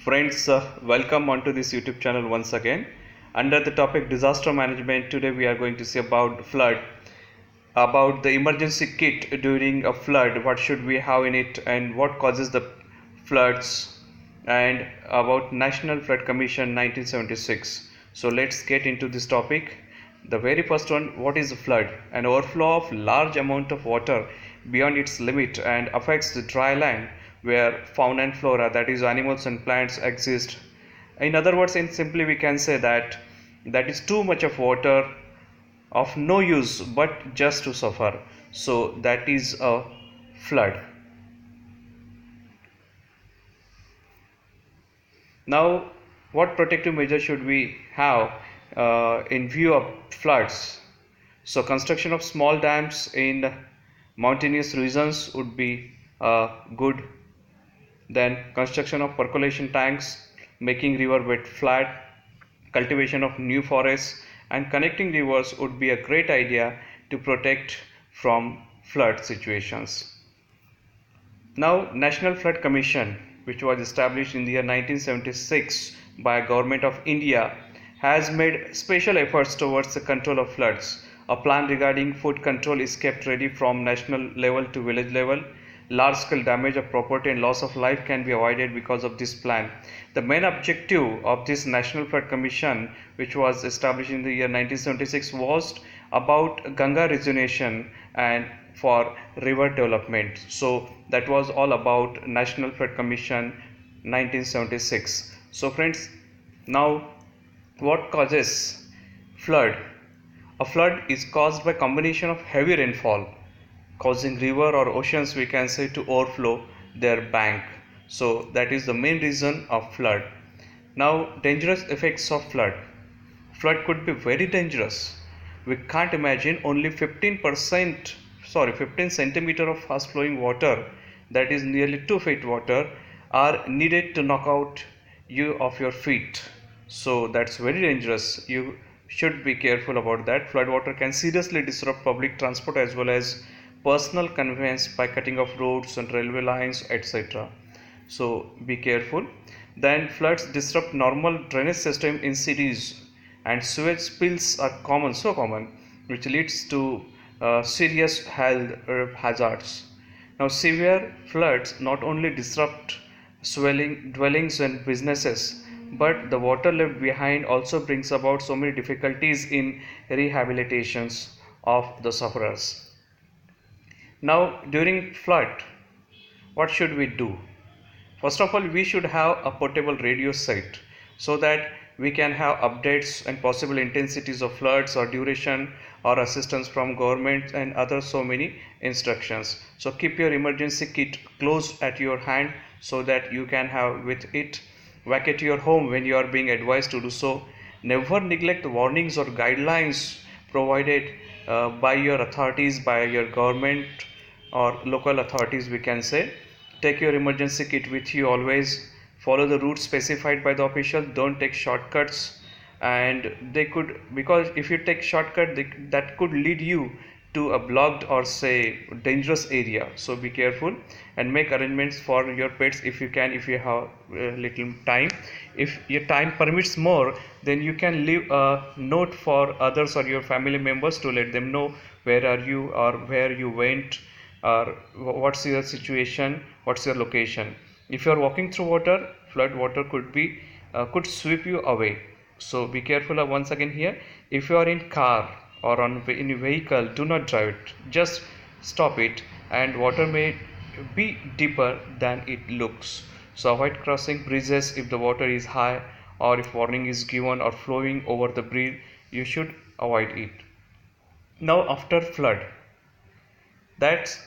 Friends, welcome onto this YouTube channel once again. Under the topic disaster management, today we are going to see about flood, about the emergency kit during a flood, what should we have in it and what causes the floods, and about National Flood Commission 1976. So let's get into this topic. The very first one, what is a flood? An overflow of large amount of water beyond its limit and affects the dry land where fauna and flora, that is animals and plants, exist. In other words, in simply we can say that is too much of water of no use but just to suffer. So that is a flood. Now, what protective measures should we have in view of floods? So construction of small dams in mountainous regions would be good. Then construction of percolation tanks, making river bed flat, cultivation of new forests and connecting rivers would be a great idea to protect from flood situations. Now, National Flood Commission, which was established in the year 1976 by Government of India, has made special efforts towards the control of floods. A plan regarding flood control is kept ready from national level to village level. Large-scale damage of property and loss of life can be avoided because of this plan. The main objective of this National Flood Commission, which was established in the year 1976, was about Ganga rejuvenation and for river development. So that was all about National Flood Commission 1976. So friends, now what causes flood? A flood is caused by combination of heavy rainfall causing river or oceans, we can say, to overflow their bank. So that is the main reason of flood. Now, dangerous effects of flood. Flood could be very dangerous. We can't imagine only 15 centimeter of fast flowing water, that is nearly 2 feet water, are needed to knock out you off your feet. So that's very dangerous. You should be careful about that. Flood water can seriously disrupt public transport as well as personal conveyance by cutting off roads and railway lines, etc. So be careful. Then floods disrupt normal drainage system in cities and sewage spills are so common, which leads to serious health hazards. Now severe floods not only disrupt dwellings and businesses, but the water left behind also brings about so many difficulties in rehabilitations of the sufferers. Now, during flood, what should we do? First of all, we should have a portable radio set so that we can have updates and possible intensities of floods or duration or assistance from government and other so many instructions. So keep your emergency kit close at your hand so that you can have with it. Vacate your home when you are being advised to do so. Never neglect the warnings or guidelines provided by your authorities, by your government or local authorities, we can say. Take your emergency kit with you always. Follow the route specified by the official. Don't take shortcuts, and because if you take shortcut, that could lead you to a blocked or say dangerous area. So be careful and make arrangements for your pets if you can, if you have little time. If your time permits more, then you can leave a note for others or your family members to let them know where are you or where you went or what's your situation, what's your location. If you are walking through water, flood water could sweep you away. So be careful once again here. If you are in car or in a vehicle, do not drive it. Just stop it, and water may be deeper than it looks. So avoid crossing bridges if the water is high or if warning is given or flowing over the bridge, you should avoid it. Now after flood, that's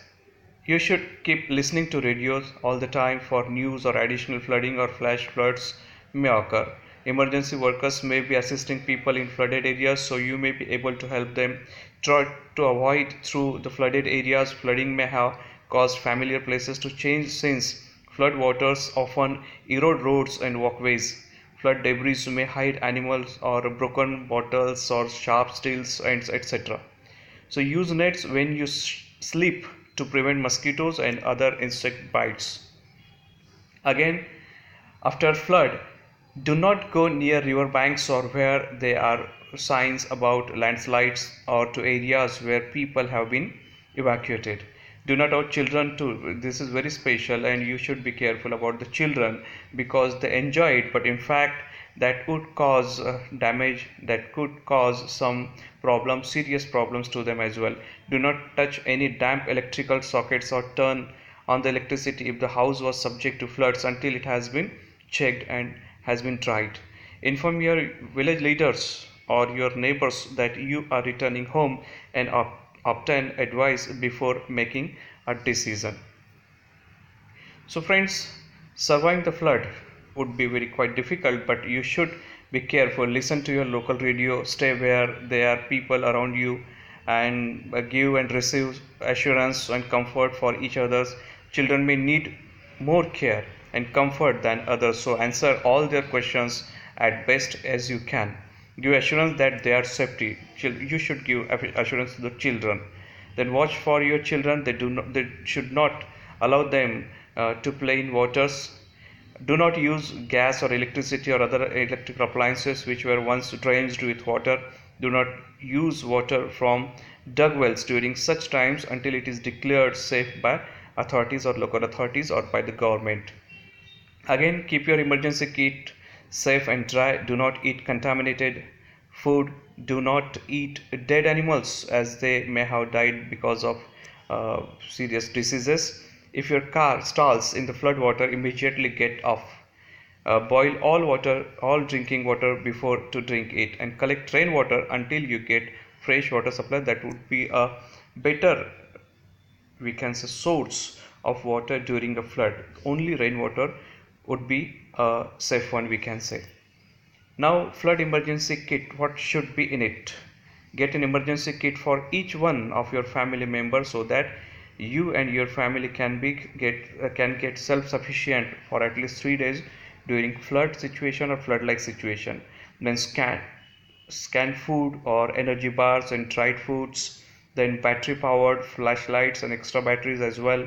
you should keep listening to radios all the time for news or additional flooding or flash floods may occur. Emergency workers may be assisting people in flooded areas, so you may be able to help them. Try to avoid through the flooded areas. Flooding may have caused familiar places to change since flood waters often erode roads and walkways. Flood debris may hide animals or broken bottles or sharp steels and etc. So use nets when you sleep to prevent mosquitoes and other insect bites. Again, After flood, do not go near river banks or where there are signs about landslides, or to areas where people have been evacuated. Do not allow children to, this is very special and you should be careful about the children because they enjoy it, but in fact that could cause damage, that could cause some problems, serious problems to them as well. Do not touch any damp electrical sockets or turn on the electricity if the house was subject to floods until it has been checked and has been tried. Inform your village leaders or your neighbors that you are returning home and obtain advice before making a decision. So friends, surviving the flood would be very quite difficult, but you should be careful. Listen to your local radio, stay where there are people around you, and give and receive assurance and comfort for each others. Children may need more care and comfort than others, so answer all their questions at best as you can. Give assurance that they are safety. You should give assurance to the children. Then watch for your children. They should not allow them to play in waters. Do not use gas or electricity or other electric appliances which were once drenched with water. Do not use water from dug wells during such times until it is declared safe by authorities or local authorities or by the government. Again, keep your emergency kit safe and dry. Do not eat contaminated food. Do not eat dead animals as they may have died because of serious diseases. If your car stalls in the flood water, immediately get off. Boil all water, all drinking water before to drink it, and collect rainwater until you get fresh water supply. That would be a better, we can say, source of water during a flood. Only rainwater would be a safe one, we can say. Now, flood emergency kit, what should be in it? Get an emergency kit for each one of your family members so that you and your family can get self-sufficient for at least 3 days during flood situation or flood-like situation. Then scan food or energy bars and dried foods, then battery powered flashlights and extra batteries as well,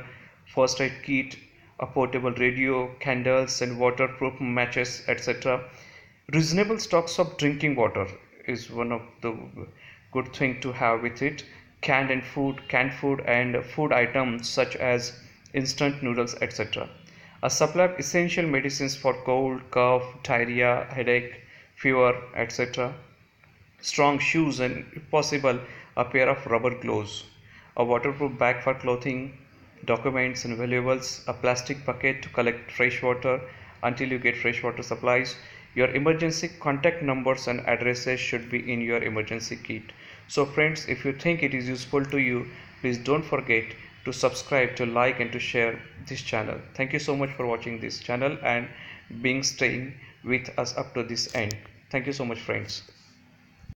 first aid kit, a portable radio, candles and waterproof matches, etc. Reasonable stocks of drinking water is one of the good thing to have with it. Canned food and food items such as instant noodles, etc. A supply of essential medicines for cold, cough, diarrhea, headache, fever, etc. Strong shoes and, if possible, a pair of rubber gloves. A waterproof bag for clothing, documents and valuables. A plastic bucket to collect fresh water until you get fresh water supplies. Your emergency contact numbers and addresses should be in your emergency kit. So friends, if you think it is useful to you, please don't forget to subscribe, to like and to share this channel. Thank you so much for watching this channel and staying with us up to this end. Thank you so much friends.